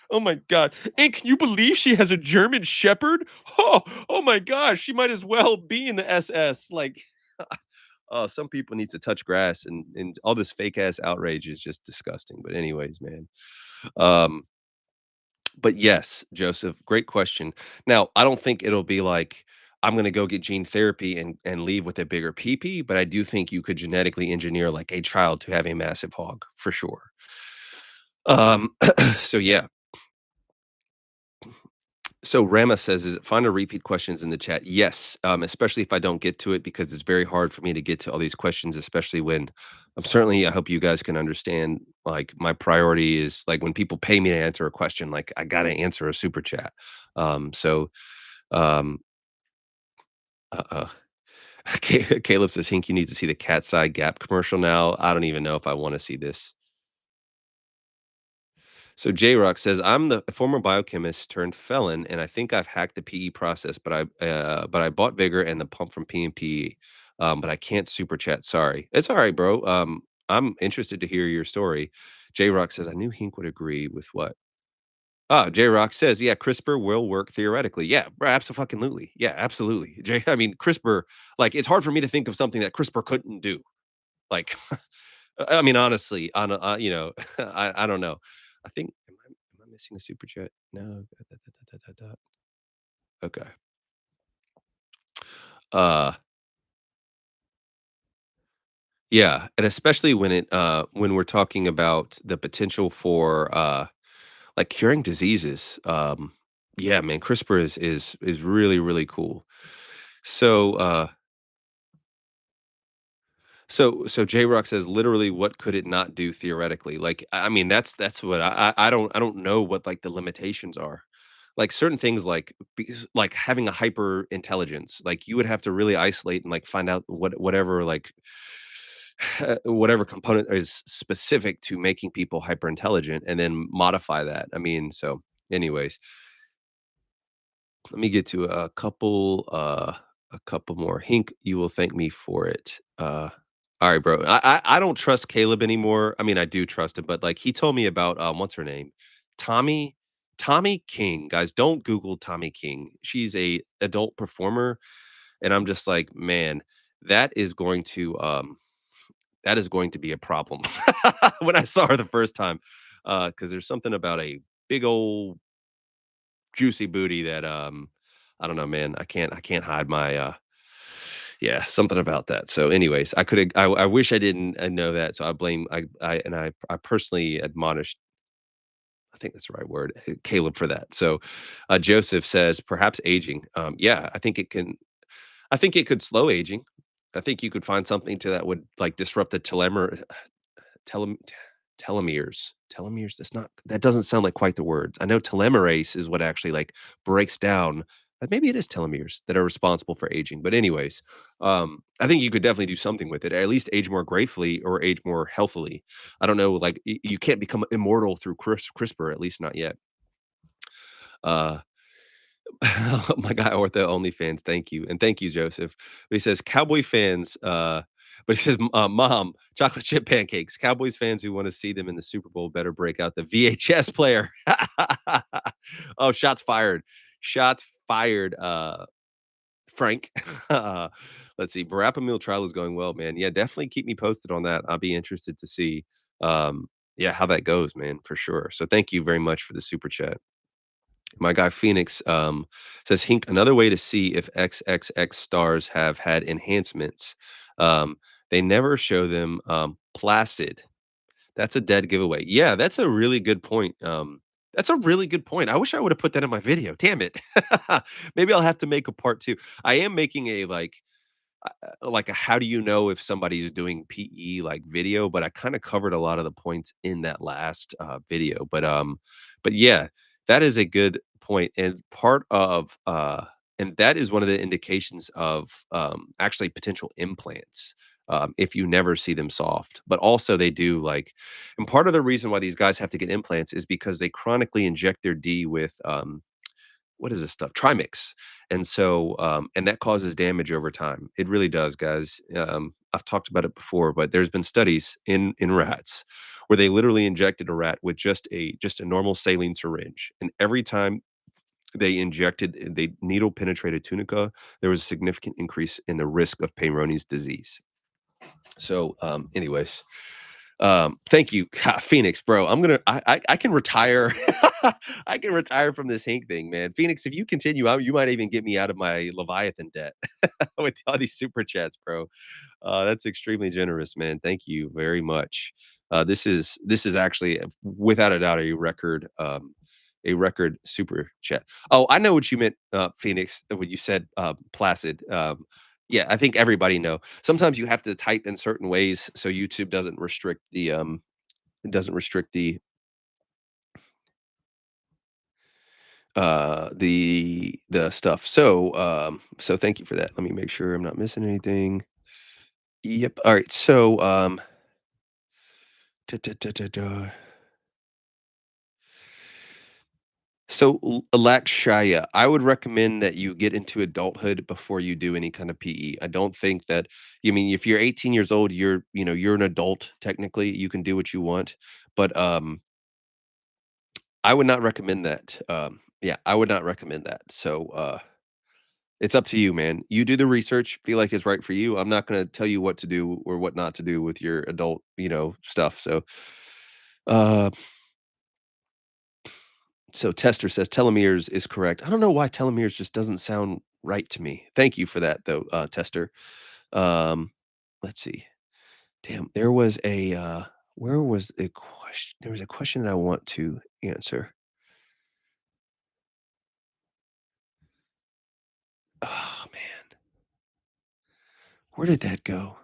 Oh my god. And can you believe she has a German shepherd? Oh my gosh, she might as well be in the SS. Like some people need to touch grass, and all this fake ass outrage is just disgusting. But anyways, man. Um, but yes, Joseph, great question. Now, I don't think it'll be like I'm gonna go get gene therapy and leave with a bigger PP, but I do think you could genetically engineer like a child to have a massive hog for sure. So yeah, so Rama says, "Is it fun to repeat questions in the chat?" Yes, especially if I don't get to it because it's very hard for me to get to all these questions, especially when I'm certainly. I hope you guys can understand. Like my priority is like when people pay me to answer a question, like I got to answer a super chat. So, um, uh, Caleb says, "Hink, you need to see the Cat's Eye Gap commercial now." I don't even know if I want to see this. So J-Rock says, "I'm the former biochemist turned felon, and I think I've hacked the PE process, but I bought Vigor and the pump from P&P, but I can't super chat. Sorry, it's all right, bro. I'm interested to hear your story." J-Rock says, "I knew Hink would agree with what." Ah, J Rock says, "Yeah, CRISPR will work theoretically." Yeah, bro, abso-fucking-lutely. Yeah, absolutely. J I mean, CRISPR, like, it's hard for me to think of something that CRISPR couldn't do. Like, I mean, honestly, on a I don't know. I think am I missing a super chat? No. Okay. Uh, yeah, and especially when we're talking about the potential for, like, curing diseases, yeah, man, CRISPR is really, really cool. So, so J-Rock says, "Literally, what could it not do theoretically?" Like, I mean, that's what I don't know what, like, the limitations are. Like, certain things, like, because like, having a hyper intelligence, like, you would have to really isolate and, like, find out whatever, like, whatever component is specific to making people hyper intelligent and then modify that. I mean, so anyways, let me get to a couple more. Hink, you will thank me for it. All right, bro. I don't trust Caleb anymore. I mean, I do trust him, but like he told me about what's her name? Tommy Tommy King. Guys, don't Google Tommy King. She's a adult performer, and I'm just like, man, that is going to that is going to be a problem when I saw her the first time. Because there's something about a big old juicy booty that, I don't know, man. I can't hide my, yeah, something about that. So anyways, I wish I didn't, know that. So I blame I personally admonished, I think that's the right word, Caleb for that. So, Joseph says, "Perhaps aging." Yeah, I think it could slow aging. I think you could find something to that would, like, disrupt the telem telomeres. Telomeres? That doesn't sound like quite the word. I know telomerase is what actually, like, breaks down maybe it is telomeres that are responsible for aging, but anyways, I think you could definitely do something with it, at least age more gracefully or age more healthily. I don't know, like, you can't become immortal through CRISPR, at least not yet. Uh my guy Ortho OnlyFans, thank you, and thank you, Joseph. But he says, "Cowboy fans," but he says, "Mom, chocolate chip pancakes. Cowboys fans who wanna see them in the Super Bowl better break out the VHS player." Oh, shots fired. Shots fired, Frank. Uh, let's see, Verapamil trial is going well, man. Yeah, definitely keep me posted on that. I'll be interested to see, yeah, how that goes, man, for sure. So thank you very much for the super chat. My guy Phoenix says, Hink, another way to see if XXX stars have had enhancements. They never show them placid. That's a dead giveaway. Yeah, that's a really good point. That's a really good point. I wish I would have put that in my video. Damn it. Maybe I'll have to make a part two. I am making a like a how do you know if somebody's doing PE like video, but I kind of covered a lot of the points in that last video. But yeah, that is a good point. And part of and that is one of the indications of actually potential implants. If you never see them soft, but also they do like, and part of the reason why these guys have to get implants is because they chronically inject their D with what is this stuff? Trimix. And so, and that causes damage over time. It really does, guys. I've talked about it before, but there's been studies in rats where they literally injected a rat with just a normal saline syringe, and every time they needle penetrated tunica, there was a significant increase in the risk of Peyronie's disease. So, anyways, thank you, Phoenix, bro. I can retire. I can retire from this Hank thing, man. Phoenix, if you continue, you might even get me out of my Leviathan debt with all these super chats, bro. That's extremely generous, man. Thank you very much. This is actually without a doubt a record super chat. Oh, I know what you meant, Phoenix, when you said placid. Yeah, I think everybody know. Sometimes you have to type in certain ways so YouTube doesn't restrict the stuff. So so thank you for that. Let me make sure I'm not missing anything. Yep. All right. So da, da, da, da, da. So Lakshaya, I would recommend that you get into adulthood before you do any kind of PE. I don't think that, I mean, if you're 18 years old, you're an adult technically. You can do what you want, but I would not recommend that. Yeah, I would not recommend that. So, it's up to you, man. You do the research, feel like it's right for you. I'm not gonna tell you what to do or what not to do with your adult, stuff. Uh, so Tester says telomeres is correct. I don't know why telomeres just doesn't sound right to me. Thank you for that though, Tester. Um, let's see. Damn, where was a question? There was a question that I want to answer. Oh man, where did that go?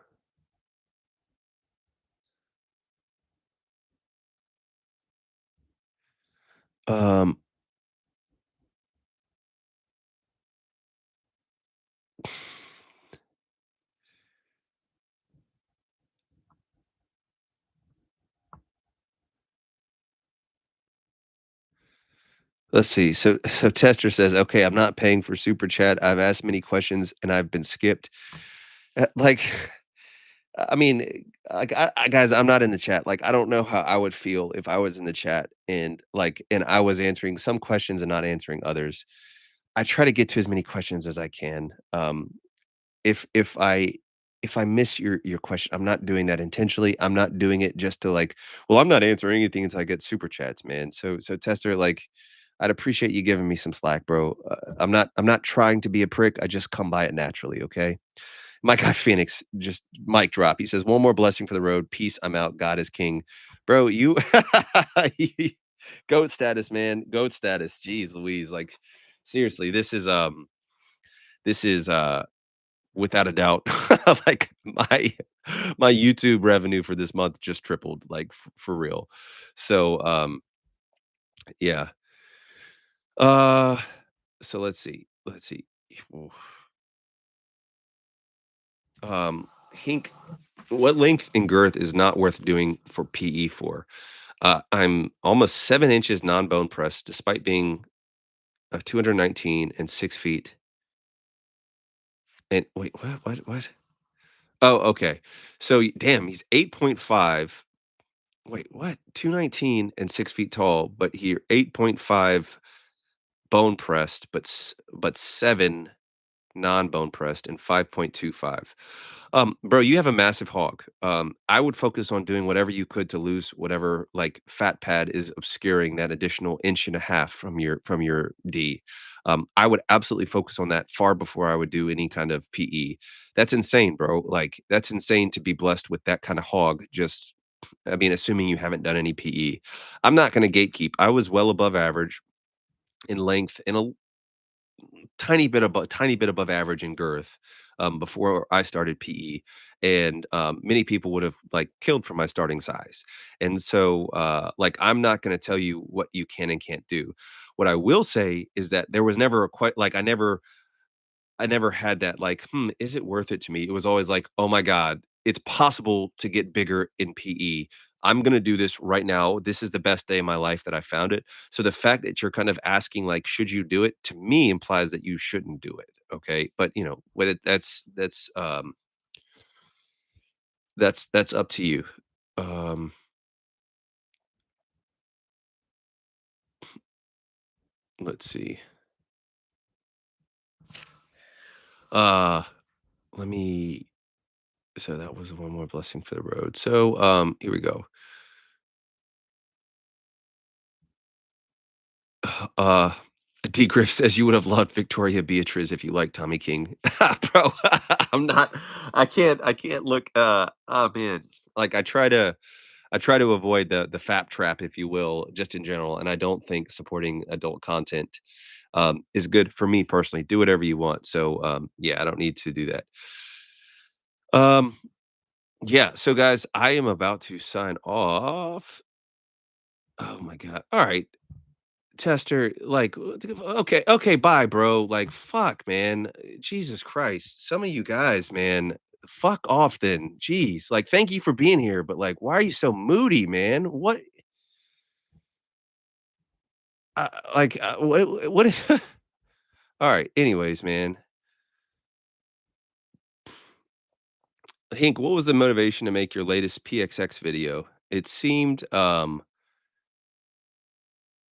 Um, let's see. So Tester says, "Okay, I'm not paying for super chat. I've asked many questions and I've been skipped." Like, I mean, like, guys, I'm not in the chat. Like, I don't know how I would feel if I was in the chat and I was answering some questions and not answering others. I try to get to as many questions as I can. If I miss your question, I'm not doing that intentionally. I'm not doing it just to well, I'm not answering anything until I get super chats, man. So Tester, I'd appreciate you giving me some slack, bro. I'm not trying to be a prick. I just come by it naturally, okay? My guy Phoenix just mic drop. He says, "One more blessing for the road. Peace. I'm out. God is king." Bro, you goat status, man. Goat status. Jeez Louise. Like seriously, this is without a doubt, like, my YouTube revenue for this month just tripled, like, for real. So, yeah. Uh, so let's see. Oof. Hink what length and girth is not worth doing for PE for? I'm almost 7 inches non-bone pressed despite being, 219 and 6 feet, and wait, what? Oh, okay. So, damn, he's 8.5. Wait, what? 219 and 6 feet tall, but he 8.5 bone pressed, but 7 non-bone pressed and 5.25. Bro, you have a massive hog. I would focus on doing whatever you could to lose whatever fat pad is obscuring that additional inch and a half from your D. I would absolutely focus on that far before I would do any kind of PE. That's insane, bro. Like that's insane to be blessed with that kind of hog. Just, I mean, assuming you haven't done any PE. I'm not going to gatekeep. I was well above average in length and a tiny bit above average in girth, before I started PE, and, many people would have, killed for my starting size, and so, I'm not gonna tell you what you can and can't do. What I will say is that there was never a quite I never had that is it worth it to me? It was always like, "Oh my god, it's possible to get bigger in PE. I'm gonna do this right now. This is the best day of my life that I found it." So the fact that you're kind of asking should you do it? To me implies that you shouldn't do it, okay? But, whether that's up to you. Um, let's see. Uh, let me so that was one more blessing for the road. So, here we go. Uh, D. Griff says you would have loved Victoria Beatrice if you liked Tommy King. Bro, I can't look, oh, man. Like, I try to avoid the FAP trap, if you will, just in general, and I don't think supporting adult content, is good for me personally. Do whatever you want. So, yeah, I don't need to do that. Um, yeah, so guys, I am about to sign off. Oh my god. Alright. Tester, okay, okay, bye, bro. Like, fuck, man. Jesus Christ. Some of you guys, man, fuck off then. Jeez. Like, thank you for being here, but why are you so moody, man? What is all right. Anyways, man. Hank, what was the motivation to make your latest PXX video? It seemed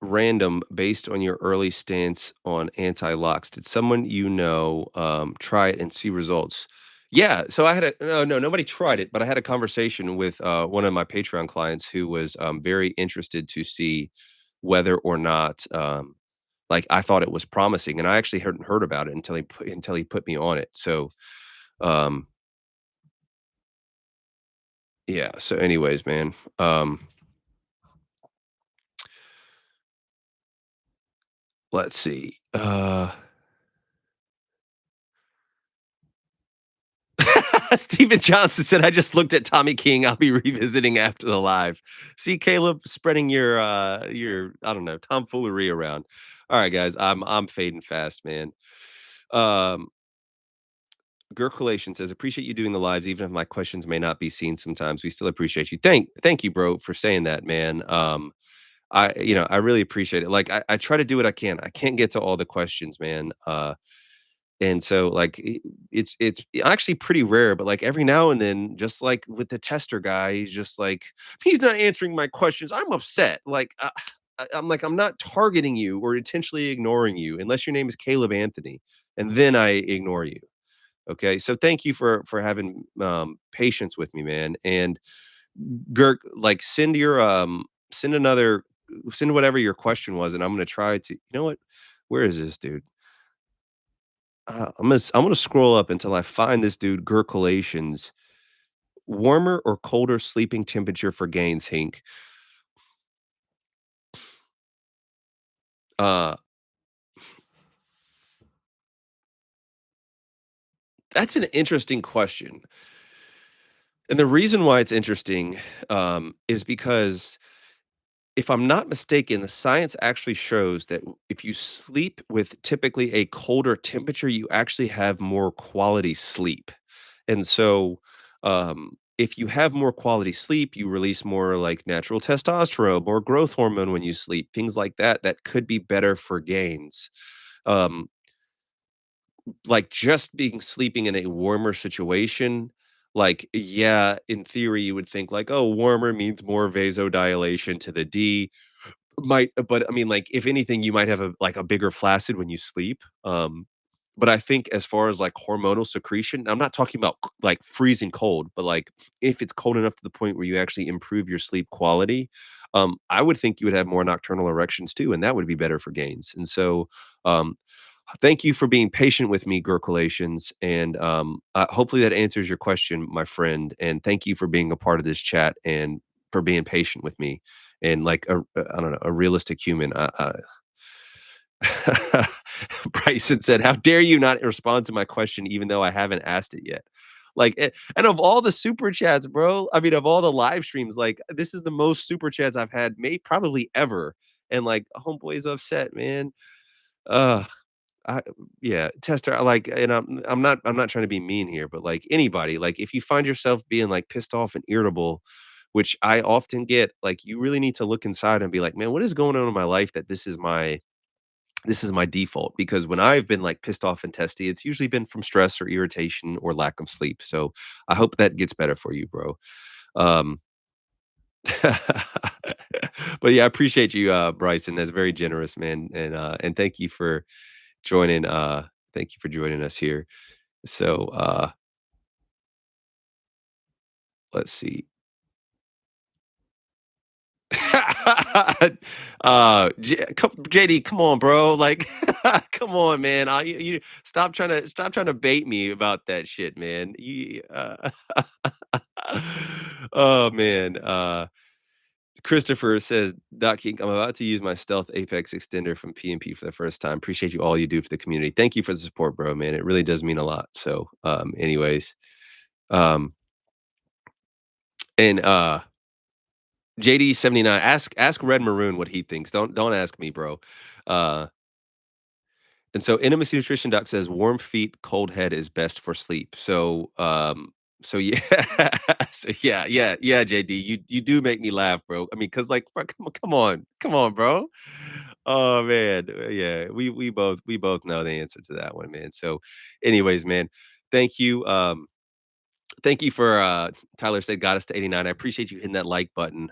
random based on your early stance on anti-locks. Did someone you know, try it and see results? Yeah, so I had a no, nobody tried it, but I had a conversation with, one of my Patreon clients who was, very interested to see whether or not, like, I thought it was promising, and I actually hadn't heard about it until he put me on it. So, um, yeah, so anyways, man, let's see, Steven Johnson said, "I just looked at Tommy King. I'll be revisiting after the live." See, Caleb, spreading your I don't know tomfoolery around. All right, guys, I'm fading fast, man. Um, Gurkulation says, "Appreciate you doing the lives, even if my questions may not be seen. Sometimes we still appreciate you. Thank you, bro, for saying that, man. I really appreciate it. Like, I try to do what I can. I can't get to all the questions, man. And so, like, it's actually pretty rare, but, like, every now and then, just like with the tester guy, he's just like, "He's not answering my questions." I'm upset. Like, I'm like, "I'm not targeting you or intentionally ignoring you unless your name is Caleb Anthony, and then I ignore you." Okay? So thank you for having, patience with me, man, and Girk, like, send another send whatever your question was, and I'm gonna try to you know what? Where is this dude? I'm gonna scroll up until I find this dude, Gurkulations. Warmer or colder sleeping temperature for gains, Hink? Uh, that's an interesting question, and the reason why it's interesting, is because if I'm not mistaken, the science actually shows that if you sleep with typically a colder temperature, you actually have more quality sleep. And so, if you have more quality sleep, you release more like natural testosterone, more growth hormone when you sleep, things like that, that could be better for gains. Um, like just being sleeping in a warmer situation, like, yeah, in theory, you would think like, oh, warmer means more vasodilation to the D, might but I mean, like, if anything, you might have a bigger flaccid when you sleep, but I think as far as, like, hormonal secretion, I'm not talking about, like, freezing cold, but, like, if it's cold enough to the point where you actually improve your sleep quality, I would think you would have more nocturnal erections too, and that would be better for gains, and so, um, thank you for being patient with me, Gurkulations, and, hopefully that answers your question, my friend, and thank you for being a part of this chat and for being patient with me and like I don't know, a realistic human. Bryson said, "How dare you not respond to my question even though I haven't asked it yet?" Like, and of all the super chats, bro, I mean, of all the live streams, like this is the most super chats I've had, may probably ever. And like, homeboy's upset, man. Uh, I yeah, Tester, I like, and I'm not trying to be mean here, but like anybody, like if you find yourself being like pissed off and irritable, which I often get, like you really need to look inside and be like, man, what is going on in my life that this is my default? Because when I've been like pissed off and testy, it's usually been from stress or irritation or lack of sleep. So I hope that gets better for you, bro. Um but yeah, I appreciate you, Bryson. That's very generous, man. And joining thank you for joining us here. So let's see. JD, come on, bro. Like, come on, man. You stop trying to bait me about that shit, man. Oh man. Christopher says, Doc King, I'm about to use my Stealth Apex extender from PNP for the first time. Appreciate you all you do for the community. Thank you for the support, bro, man. It really does mean a lot. So, anyways, um, and JD79, ask Red Maroon what he thinks. Don't ask me, bro. Uh, and so Intimacy Nutrition Doc says warm feet, cold head is best for sleep. So yeah, so yeah, JD, you do make me laugh, bro. I mean, cause like, bro, come on, bro. Oh man, yeah, we both know the answer to that one, man. So, anyways, man, thank you. Thank you for Tyler said got us to 89. I appreciate you hitting that like button.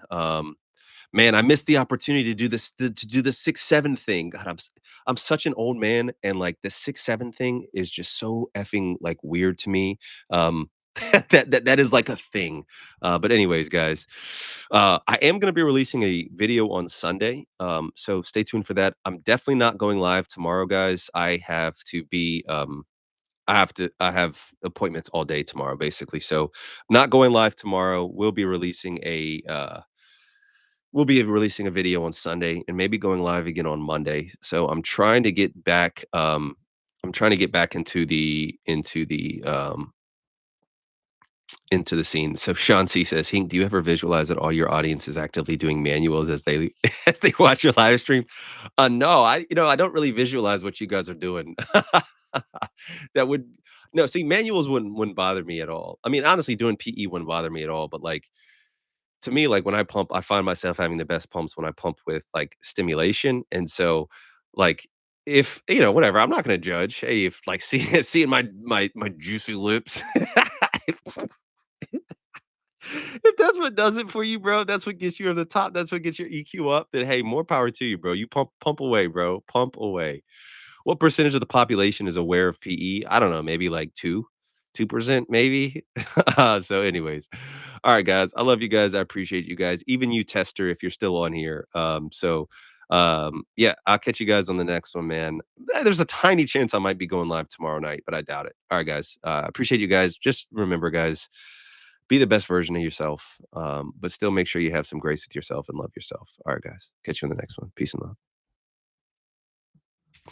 Man, I missed the opportunity to do this to do the 6-7 thing. God, I'm such an old man, and, like, the 6-7 thing is just so effing, like, weird to me. Um, that is, like, a thing. But anyways, guys, I am gonna be releasing a video on Sunday, so stay tuned for that. I'm definitely not going live tomorrow, guys. I have appointments all day tomorrow, basically, so not going live tomorrow. We'll be releasing a video on Sunday and maybe going live again on Monday. So I'm trying to get back into the scene. So Sean C says, "Hink, do you ever visualize that all your audience is actively doing manuals as they as they watch your live stream?" No, I don't really visualize what you guys are doing. That would no, see, manuals wouldn't bother me at all. I mean, honestly, doing PE wouldn't bother me at all, but, like, to me, like, when I pump, I find myself having the best pumps when I pump with, like, stimulation, and so, like, if whatever, I'm not gonna judge. Hey, if, like, seeing my juicy lips, if that's what does it for you, bro, that's what gets you over the top, that's what gets your EQ up, then, hey, more power to you, bro. You pump away, bro, pump away. What percentage of the population is aware of PE? I don't know, maybe like 2% maybe? So anyways, all right, guys, I love you guys, I appreciate you guys, even you, Tester, if you're still on here. Yeah, I'll catch you guys on the next one, man. There's a tiny chance I might be going live tomorrow night, but I doubt it. All right, guys, appreciate you guys. Just remember, guys, be the best version of yourself, but still make sure you have some grace with yourself and love yourself. All right, guys, catch you in the next one. Peace and love.